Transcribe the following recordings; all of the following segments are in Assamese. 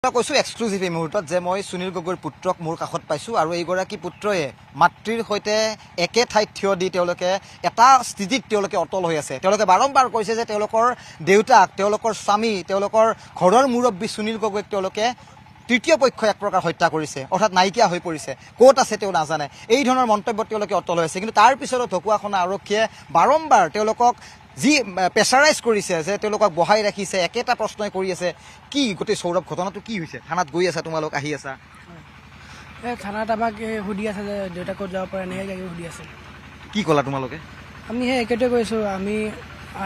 কৈছো এক্সক্লুসিভ এই মুহূৰ্তত যে মই সুনীল গগৈৰ পুত্ৰক মোৰ কাষত পাইছো আৰু এইগৰাকী পুত্ৰয়ে মাতৃৰ সৈতে একে ঠাইত থিয় দি তেওঁলোকে এটা স্থিতিত তেওঁলোকে অটল হৈ আছে। তেওঁলোকে বাৰম্বাৰ কৈছে যে তেওঁলোকৰ দেউতাক, তেওঁলোকৰ স্বামী, তেওঁলোকৰ ঘৰৰ মুৰব্বী সুনীল গগৈক তেওঁলোকে তৃতীয় পক্ষ এক প্ৰকাৰ হত্যা কৰিছে, অৰ্থাৎ নাইকিয়া হৈ পৰিছে, ক'ত আছে তেওঁ নাজানে। এই ধৰণৰ মন্তব্যত তেওঁলোকে অটল হৈ আছে। কিন্তু তাৰ পিছতো ঢকুৱাখনা আৰক্ষীয়ে বাৰম্বাৰ তেওঁলোকক যি প্ৰেছাৰাইজ কৰিছে, যে তেওঁলোকক বহাই ৰাখিছে, একেটা প্ৰশ্নই কৰি আছে। কি গোটেই সৌৰভ ঘটনাটো কি হৈছে? থানাত গৈ আছা, তোমালোক আহি আছা? এই থানাত আমাক সুধি আছে যে দেউতা ক'ত যাব পাৰে, এনেকৈ সুধি আছে। কি ক'লা তোমালোকে? আমি সেই একেটোৱে কৈছোঁ, আমি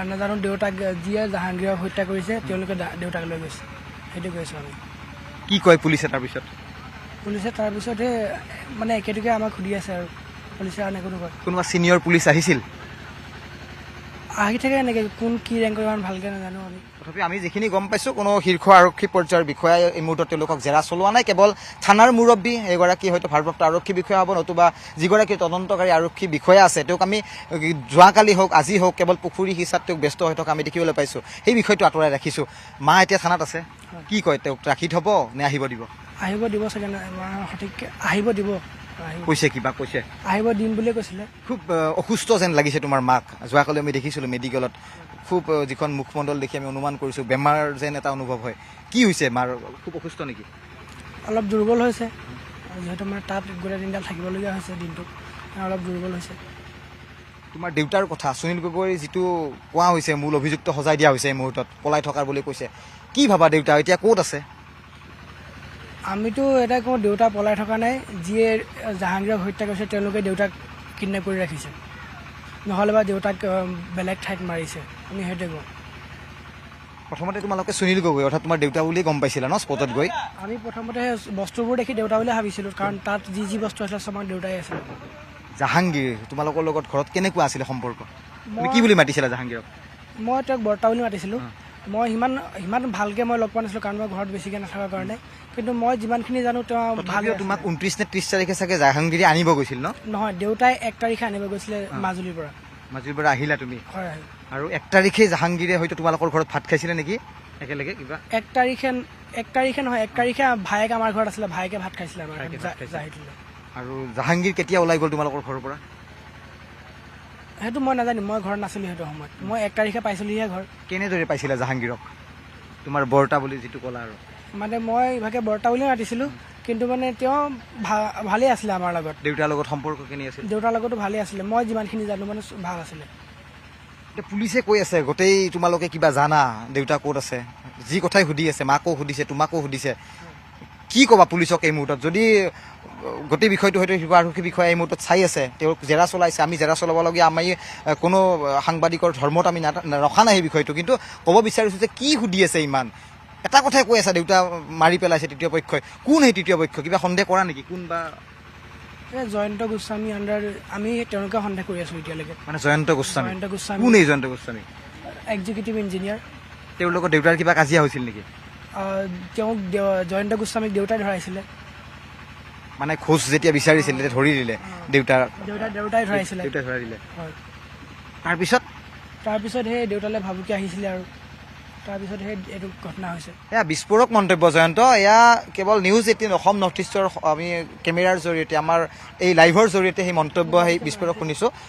নাজানো দেউতাক যিয়ে জাহাংগীৰক হত্যা কৰিছে তেওঁলোকে দেউতাক লৈ গৈছে, সেইটো কৈছোঁ আমি। কি কয় পুলিচে তাৰপিছত? পুলিচে তাৰপিছতহে মানে একেটোকে আমাক সুধি আছে আৰু পুলিচে আৰু একো নকয়। কোনোবা ছিনিয়ৰ পুলিচ আহিছিল? আহি থাকে এনেকৈ, কোন কি ৰেংকৰ ইমান ভালকৈ নাজানো আমি। তথাপি আমি যিখিনি গম পাইছোঁ, কোনো শীৰ্ষ আৰক্ষী পৰ্যায়ৰ বিষয়াই এই মুহূৰ্তত তেওঁলোকক জেৰা চলোৱা নাই। কেৱল থানাৰ মুৰব্বী এগৰাকী হয়তো ভাৰপ্ৰাপ্ত আৰক্ষী বিষয়া হ'ব, নতুবা যিগৰাকী তদন্তকাৰী আৰক্ষী বিষয়া আছে তেওঁক আমি যোৱাকালি হওক আজি হওক কেৱল পুখুৰী সিঁচাত তেওঁক ব্যস্ত হৈ থকা আমি দেখিবলৈ পাইছোঁ। সেই বিষয়টো আঁতৰাই ৰাখিছোঁ। মা এতিয়া থানাত আছে, কি কয়? তেওঁক ৰাখি থ'ব নে আহিব দিব? আহিব দিব চাগে, সঠিককৈ আহিব দিব। কৈছে কিবা কৈছে? আহিব দিম বুলিয়ে কৈছিলে। খুব অসুস্থ যেন লাগিছে তোমাৰ মাক। যোৱাকালি আমি দেখিছিলোঁ মেডিকেলত, খুব যিখন মুখমণ্ডল দেখি আমি অনুমান কৰিছোঁ বেমাৰ যেন এটা অনুভৱ হয়। কি হৈছে মাৰ? খুব অসুস্থ নেকি? অলপ দুৰ্বল হৈছে, যিহেতু মানে তাত গোটেই দিনডাল থাকিবলগীয়া হৈছে, দিনটো অলপ দুৰ্বল হৈছে। তোমাৰ দেউতাৰ কথা, সুনীল গগৈৰ যিটো কোৱা হৈছে মূল অভিযুক্ত সজাই দিয়া হৈছে এই মুহূৰ্তত, পলাই থকাৰ বুলি কৈছে। কি ভাবা দেউতা এতিয়া ক'ত আছে? আমিতো এটা কওঁ, দেউতা পলাই থকা নাই। যিয়ে জাহাংগীৰক হত্যা কৰিছে তেওঁলোকে দেউতাক কিডনেপ কৰি ৰাখিছে, নহ'লে বা দেউতাক বেলেগ ঠাইত মাৰিছে, আমি সেইটোৱে কওঁ। প্ৰথমতে তোমালোকে সুনীল গগৈ অৰ্থাৎ তোমাৰ দেউতা বুলি গম পাইছিলা ন স্পটত গৈ? আমি প্ৰথমতে সেই বস্তুবোৰ দেখি দেউতা বুলি ভাবিছিলোঁ, কাৰণ তাত যি বস্তু আছিলে চব আমাৰ দেউতাই আছিলে। জাহাংগীৰ তোমালোকৰ লগত ঘৰত কেনেকুৱা আছিলে সম্পৰ্ক? তুমি কি বুলি মাতিছিলা জাহাংগীৰক? মই তেওঁক বৰ্তা বুলি মাতিছিলোঁ। মই সিমান ভালকৈ মই লগ পোৱা নাছিলোঁ, কাৰণ মই ঘৰত বেছিকৈ নাথাকাৰ কাৰণে। কিন্তু মই যিমানখিনি জানো তেওঁ ভাল। তোমাক 29 নে 30 তাৰিখে চাগে জাহাংগীৰে আনিব গৈছিল ন? নহয়, দেউতাই 1 তাৰিখে আনিব গৈছিলে মাজুলীৰ পৰা। মাজুলীৰ পৰা আহিলা তুমি? হয়। আৰু 1 তাৰিখে জাহাংগীৰে হয়তো তোমালোকৰ ঘৰত ভাত খাইছিলে নেকি একেলগে কিবা? 1 তাৰিখে নহয়, 1 তাৰিখে ভায়েক আমাৰ ঘৰত আছিলে, ভায়েকে ভাত খাইছিলে আমাৰ জাহিদুলে। আৰু জাহাংগীৰ কেতিয়া ওলাই গ'ল তোমালোকৰ ঘৰৰ পৰা? সেইটো মই নাজানিম, মই ঘৰত নাছিলোঁ সেইটো সময়ত। মই 1 তাৰিখে পাইছিলোঁহে ঘৰ। কেনেদৰে পাইছিলা জাহাংগীৰক? তোমাৰ বৰ্তা বুলি যিটো ক'লা আৰু। মানে মই ইভাগে বৰ্তা বুলিও মাতিছিলোঁ, কিন্তু মানে তেওঁ ভালেই আছিলে আমাৰ লগত। দেউতাৰ লগত সম্পৰ্ক কেনে আছিল? দেউতাৰ লগতো ভালেই আছিলে, মই যিমানখিনি জানো মানে ভাল আছিলে। এতিয়া পুলিচে কৈ আছে গোটেই তোমালোকে কিবা জানা, দেউতা ক'ত আছে, যি কথাই সুধি আছে, মাকো সুধিছে, তোমাকো সুধিছে। কি ক'বা পুলিচক এই মুহূৰ্তত? যদি গোটেই বিষয়টো হয়তো শিৱ আৰক্ষী বিষয়া এই মুহূৰ্তত চাই আছে, তেওঁক জেৰা চলাইছে, আমি জেৰা চলাবলগীয়া আমি কোনো সাংবাদিকৰ ধৰ্মত আমি ৰখা নাই সেই বিষয়টো, কিন্তু ক'ব বিচাৰিছোঁ যে কি সুধি আছে ইমান? এটা কথাই কৈ আছা, দেউতা মাৰি পেলাইছে তৃতীয় পক্ষই। কোন সেই তৃতীয় পক্ষ? কিবা সন্দেহ কৰা নেকি? কোন বা? জয়ন্ত গোস্বামী আণ্ডাৰ আমি তেওঁলোকে সন্দেহ কৰি আছোঁ এতিয়ালৈকে। মানে জয়ন্ত গোস্বামী? জয়ন্ত গোস্বামী কোন এই জয়ন্ত গোস্বামী? Executive engineer. তেওঁৰ লগত দেউতাৰ কিবা কাজিয়া হৈছিল নেকি? তেওঁক জয়ন্ত গোস্বামীক দেউতাই ধৰাইছিলে। মানে খোজ যেতিয়া বিচাৰিছিল তেতিয়া ধৰি দিলে দেউতাই ধৰাইছিলে। দেউতাই ধৰাই দিলে। হয়। তাৰপিছত সেই দেউতালৈ ভাবুকি আহিছিলে, আৰু তাৰপিছত সেই এইটো ঘটনা হৈছে। এয়া বিস্ফোৰক মন্তব্য জয়ন্ত। এয়া কেৱল নিউজ 18 অসম নৰ্থ ইষ্টৰ আমি কেমেৰাৰ জৰিয়তে, আমাৰ এই লাইভৰ জৰিয়তে সেই মন্তব্য, সেই বিস্ফোৰক শুনিছোঁ।